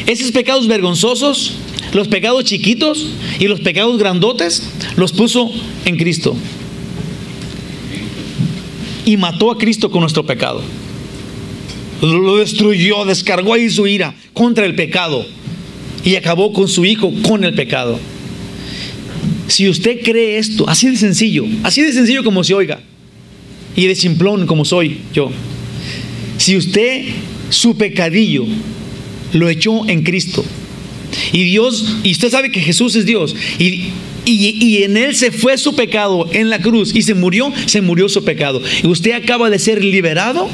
Esos pecados vergonzosos, los pecados chiquitos y los pecados grandotes, los puso en Cristo. Y mató a Cristo con nuestro pecado. Lo destruyó, descargó ahí su ira contra el pecado y acabó con su Hijo con el pecado. Si usted cree esto, así de sencillo como se oiga y de simplón como soy yo, si usted su pecadillo lo echó en Cristo y usted sabe que Jesús es Dios y en Él se fue su pecado en la cruz y se murió su pecado, y usted acaba de ser liberado,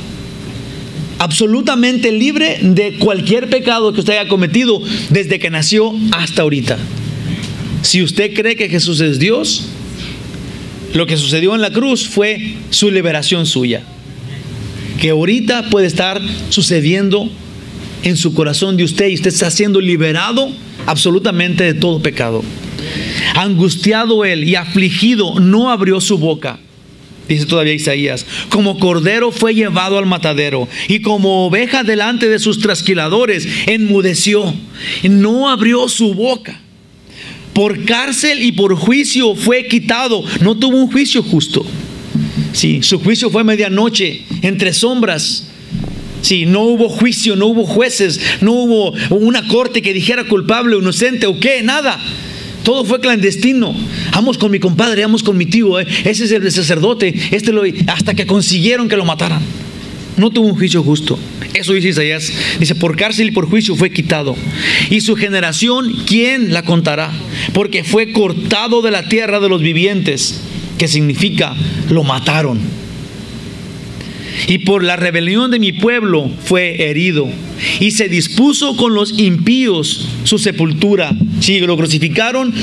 absolutamente libre de cualquier pecado que usted haya cometido desde que nació hasta ahorita. Si usted cree que Jesús es Dios, lo que sucedió en la cruz fue su liberación suya, que ahorita puede estar sucediendo en su corazón de usted, y usted está siendo liberado absolutamente de todo pecado. Angustiado Él y afligido, no abrió su boca. Dice todavía Isaías, como cordero fue llevado al matadero, y como oveja delante de sus trasquiladores enmudeció, y no abrió su boca. Por cárcel y por juicio fue quitado. No tuvo un juicio justo. Sí, su juicio fue medianoche, entre sombras. Sí, no hubo juicio, no hubo jueces, no hubo una corte que dijera culpable o inocente o qué, nada. Todo fue clandestino. Vamos con mi compadre, vamos con mi tío, ese es el sacerdote, hasta que consiguieron que lo mataran. No tuvo un juicio justo. Eso dice Isaías. Dice, por cárcel y por juicio fue quitado. Y su generación, ¿quién la contará? Porque fue cortado de la tierra de los vivientes, que significa, lo mataron. Y por la rebelión de mi pueblo fue herido, y se dispuso con los impíos su sepultura. Sí, lo crucificaron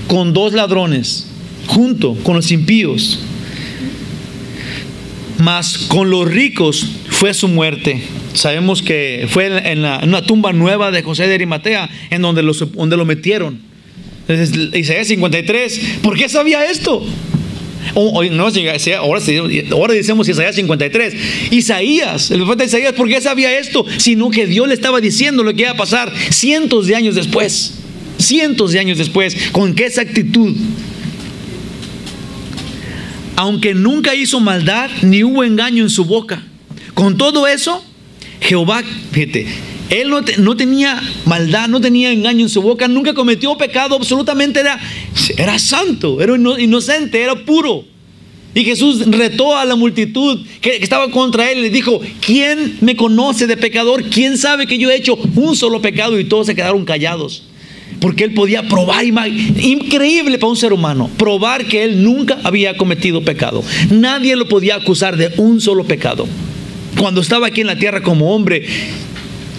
con 2 ladrones, junto con los impíos. Mas con los ricos fue su muerte. Sabemos que fue en una tumba nueva de José de Arimatea, en donde lo metieron. Entonces, Isaías 53, ¿por qué sabía esto? Ahora decimos Isaías 53. Isaías, el profeta Isaías, ¿por qué sabía esto? Sino que Dios le estaba diciendo lo que iba a pasar cientos de años después. cientos de años después, con qué exactitud. Aunque nunca hizo maldad, ni hubo engaño en su boca. Con todo eso, Jehová, fíjate, él no tenía maldad, no tenía engaño en su boca, nunca cometió pecado, absolutamente era santo, era inocente, era puro. Y Jesús retó a la multitud que estaba contra él y le dijo: ¿quién me conoce de pecador? ¿Quién sabe que yo he hecho un solo pecado? Y todos se quedaron callados, porque él podía probar, increíble para un ser humano, probar que él nunca había cometido pecado. Nadie lo podía acusar de un solo pecado. Cuando estaba aquí en la tierra como hombre,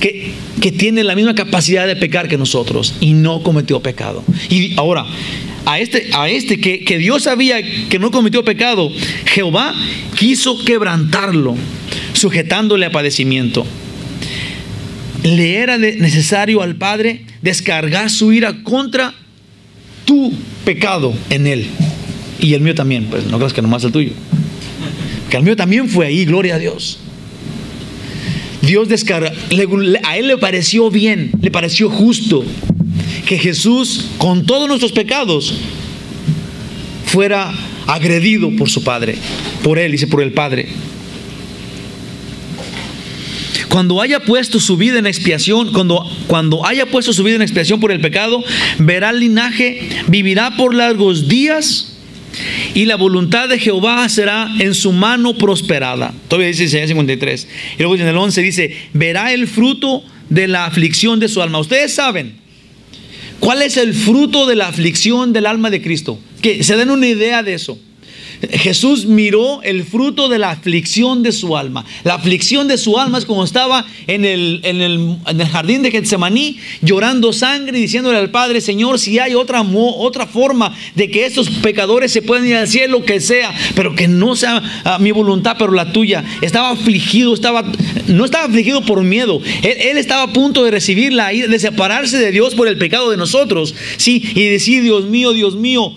que tiene la misma capacidad de pecar que nosotros, y no cometió pecado. Y ahora, a este que Dios sabía que no cometió pecado, Jehová quiso quebrantarlo, sujetándole a padecimiento. Le era necesario al Padre descargar su ira contra tu pecado en él. Y el mío también, pues no creas que nomás el tuyo, que el mío también fue ahí, gloria a Dios. Dios a él le pareció bien, le pareció justo que Jesús, con todos nuestros pecados, fuera agredido por su Padre, por él, dice, por el Padre. Cuando haya puesto su vida en expiación, cuando haya puesto su vida en expiación por el pecado, verá el linaje, vivirá por largos días, y la voluntad de Jehová será en su mano prosperada. Todavía dice Isaías 53. Y luego en el 11 dice: verá el fruto de la aflicción de su alma. Ustedes saben cuál es el fruto de la aflicción del alma de Cristo. Que se den una idea de eso. Jesús miró el fruto de la aflicción de su alma. La aflicción de su alma es como estaba en el jardín de Getsemaní, llorando sangre y diciéndole al Padre: Señor, si hay otra forma de que estos pecadores se puedan ir al cielo, que sea, pero que no sea mi voluntad, pero la tuya. Estaba afligido, no estaba afligido por miedo. Él estaba a punto de recibir la ira, de separarse de Dios por el pecado de nosotros, sí, y decir: Dios mío,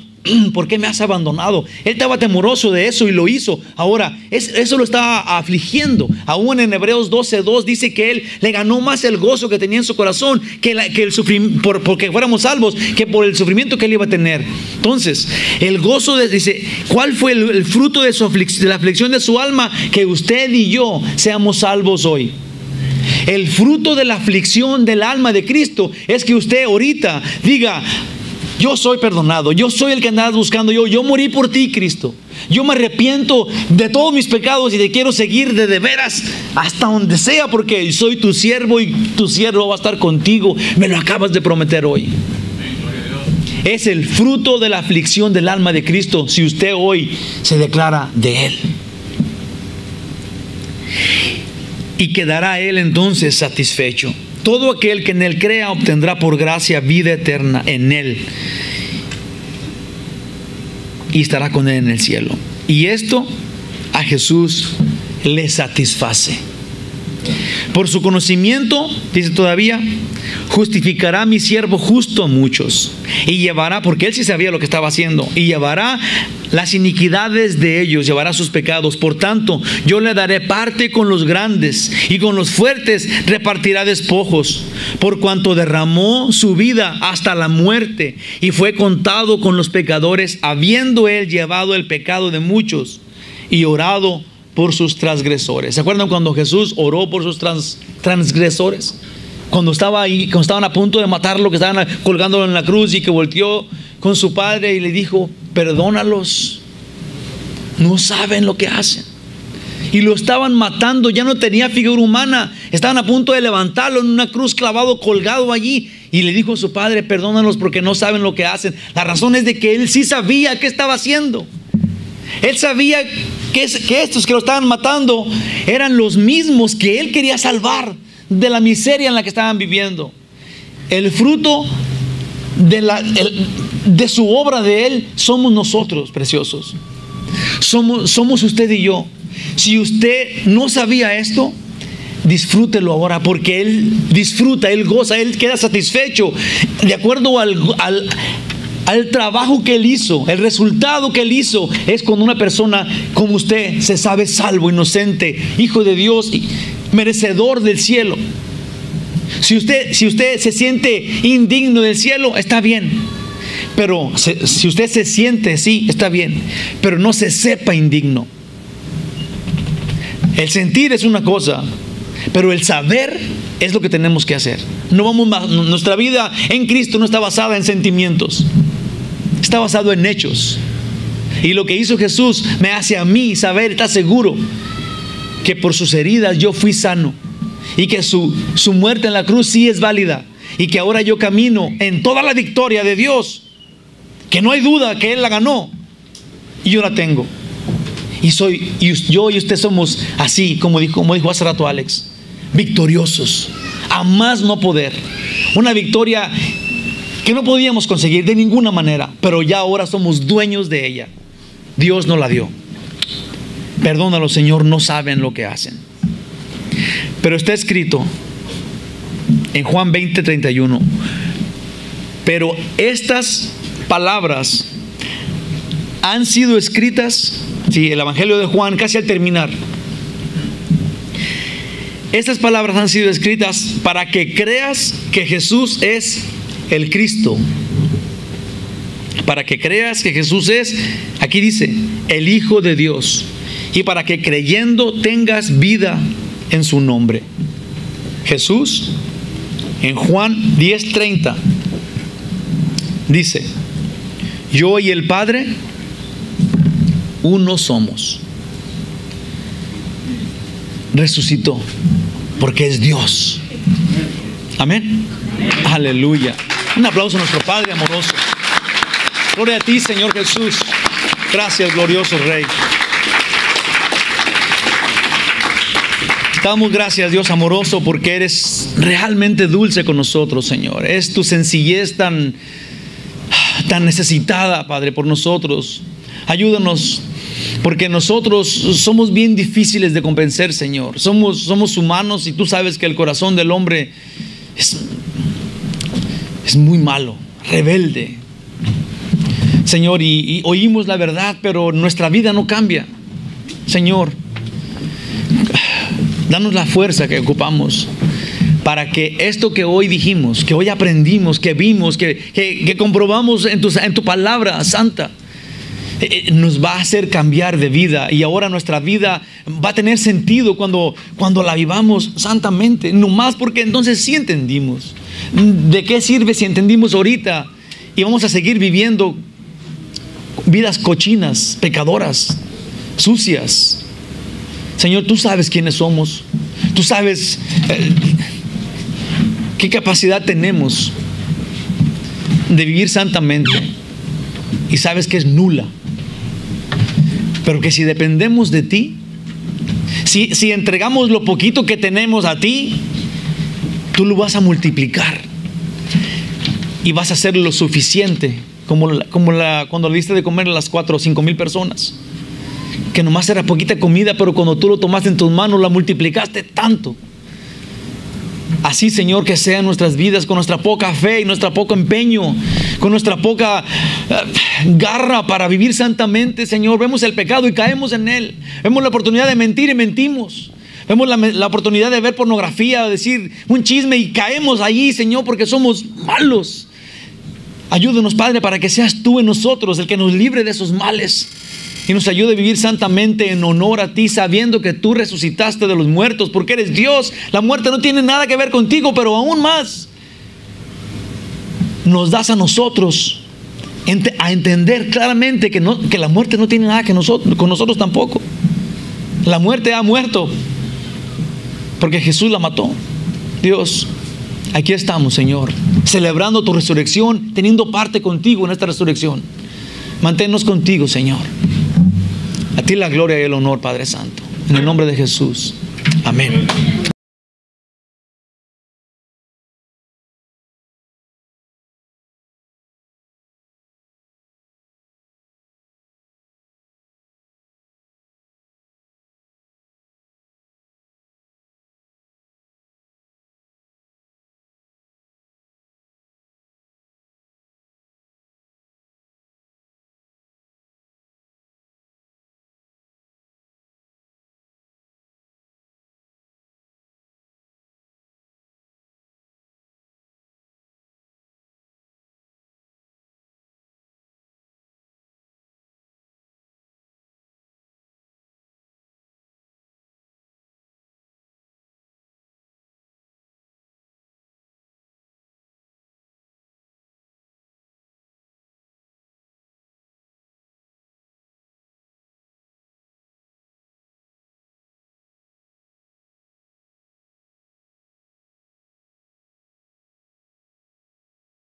¿por qué me has abandonado? Él estaba temeroso de eso y lo hizo. Ahora, eso lo estaba afligiendo. Aún en Hebreos 12:2 dice que él le ganó más el gozo que tenía en su corazón que el sufrimiento, porque fuéramos salvos, que por el sufrimiento que él iba a tener. Entonces, el gozo dice, ¿cuál fue el fruto de la aflicción de su alma? Que usted y yo seamos salvos hoy. El fruto de la aflicción del alma de Cristo es que usted ahorita diga: yo soy perdonado, yo soy el que andabas buscando, yo morí por ti, Cristo. Yo me arrepiento de todos mis pecados y te quiero seguir de veras hasta donde sea, porque soy tu siervo y tu siervo va a estar contigo. Me lo acabas de prometer hoy. Es el fruto de la aflicción del alma de Cristo si usted hoy se declara de Él. Y quedará Él entonces satisfecho. Todo aquel que en Él crea obtendrá por gracia vida eterna en Él, y estará con Él en el cielo. Y esto a Jesús le satisface. Por su conocimiento, dice todavía, justificará a mi siervo justo a muchos, y llevará, porque él sí sabía lo que estaba haciendo, y llevará las iniquidades de ellos, llevará sus pecados. Por tanto, yo le daré parte con los grandes, y con los fuertes repartirá despojos, por cuanto derramó su vida hasta la muerte, y fue contado con los pecadores, habiendo él llevado el pecado de muchos, y orado por sus transgresores. ¿Se acuerdan cuando Jesús oró por sus transgresores? Cuando estaban a punto de matarlo, que estaban colgándolo en la cruz, y que volteó con su Padre y le dijo: perdónalos, no saben lo que hacen. Y lo estaban matando, ya no tenía figura humana, estaban a punto de levantarlo en una cruz, clavado, colgado allí. Y le dijo a su Padre: perdónalos porque no saben lo que hacen. La razón es de que él sí sabía qué estaba haciendo. Él sabía que estos que lo estaban matando eran los mismos que él quería salvar de la miseria en la que estaban viviendo. El fruto de su obra de él somos nosotros, preciosos. Somos usted y yo. Si usted no sabía esto, disfrútelo ahora, porque él disfruta, él goza, él queda satisfecho de acuerdo al trabajo que él hizo. El resultado que él hizo es cuando una persona como usted se sabe salvo, inocente, hijo de Dios, merecedor del cielo. Si usted se siente indigno del cielo, está bien. Pero si usted se siente, sí, está bien. Pero no se sepa indigno. El sentir es una cosa, pero el saber es lo que tenemos que hacer. Nuestra vida en Cristo no está basada en sentimientos. Está basado en hechos. Y lo que hizo Jesús me hace a mí saber, estar seguro que por sus heridas yo fui sano. Y que su muerte en la cruz sí es válida. Y que ahora yo camino en toda la victoria de Dios. Que no hay duda que Él la ganó. Y yo la tengo. Y yo y usted somos así, como dijo hace rato Alex. Victoriosos. A más no poder. Una victoria que no podíamos conseguir de ninguna manera. Pero ya ahora somos dueños de ella. Dios nos la dio. Perdónalo, Señor, no saben lo que hacen. Pero está escrito en Juan 20:31. Pero estas palabras han sido escritas, sí, el Evangelio de Juan, casi al terminar. Estas palabras han sido escritas para que creas que Jesús es el Cristo. Para que creas que Jesús es, aquí dice, el Hijo de Dios. Y para que creyendo tengas vida en su nombre. Jesús, en Juan 10:30, dice: yo y el Padre, uno somos. Resucitó, porque es Dios. Amén. Aleluya. Un aplauso a nuestro Padre amoroso. Gloria a ti, Señor Jesús. Gracias, glorioso Rey. Damos gracias, Dios amoroso, porque eres realmente dulce con nosotros, Señor. Es tu sencillez tan necesitada, Padre, por nosotros. Ayúdanos, porque nosotros somos bien difíciles de convencer, Señor. Somos humanos y tú sabes que el corazón del hombre es muy malo, rebelde. Señor, y oímos la verdad, pero nuestra vida no cambia. Señor, danos la fuerza que ocupamos para que esto que hoy dijimos, que hoy aprendimos, que vimos, que comprobamos en tu palabra santa, nos va a hacer cambiar de vida. Y ahora nuestra vida va a tener sentido cuando la vivamos santamente. No más porque entonces sí entendimos. ¿De qué sirve si entendimos ahorita y vamos a seguir viviendo vidas cochinas, pecadoras, sucias? Señor, tú sabes quiénes somos. Tú sabes qué capacidad tenemos de vivir santamente. Y sabes que es nula. Pero que si dependemos de ti, si entregamos lo poquito que tenemos a ti, tú lo vas a multiplicar. Y vas a hacer lo suficiente. Como cuando le diste de comer a las 4 o 5 mil personas. Que nomás era poquita comida, pero cuando tú lo tomaste en tus manos, la multiplicaste tanto. Así, Señor, que sean nuestras vidas con nuestra poca fe y nuestro poco empeño, con nuestra poca garra para vivir santamente, Señor. Vemos el pecado y caemos en él. Vemos la oportunidad de mentir y mentimos. Vemos la oportunidad de ver pornografía, de decir un chisme y caemos allí, Señor, porque somos malos. Ayúdanos, Padre, para que seas tú en nosotros el que nos libre de esos males y nos ayude a vivir santamente en honor a ti, sabiendo que tú resucitaste de los muertos, porque eres Dios. La muerte no tiene nada que ver contigo, pero aún más nos das a nosotros a entender claramente que la muerte no tiene nada que con nosotros tampoco. La muerte ha muerto porque Jesús la mató. Dios, aquí estamos, Señor, celebrando tu resurrección, teniendo parte contigo en esta resurrección. Manténnos contigo, Señor. A ti la gloria y el honor, Padre Santo. En el nombre de Jesús. Amén.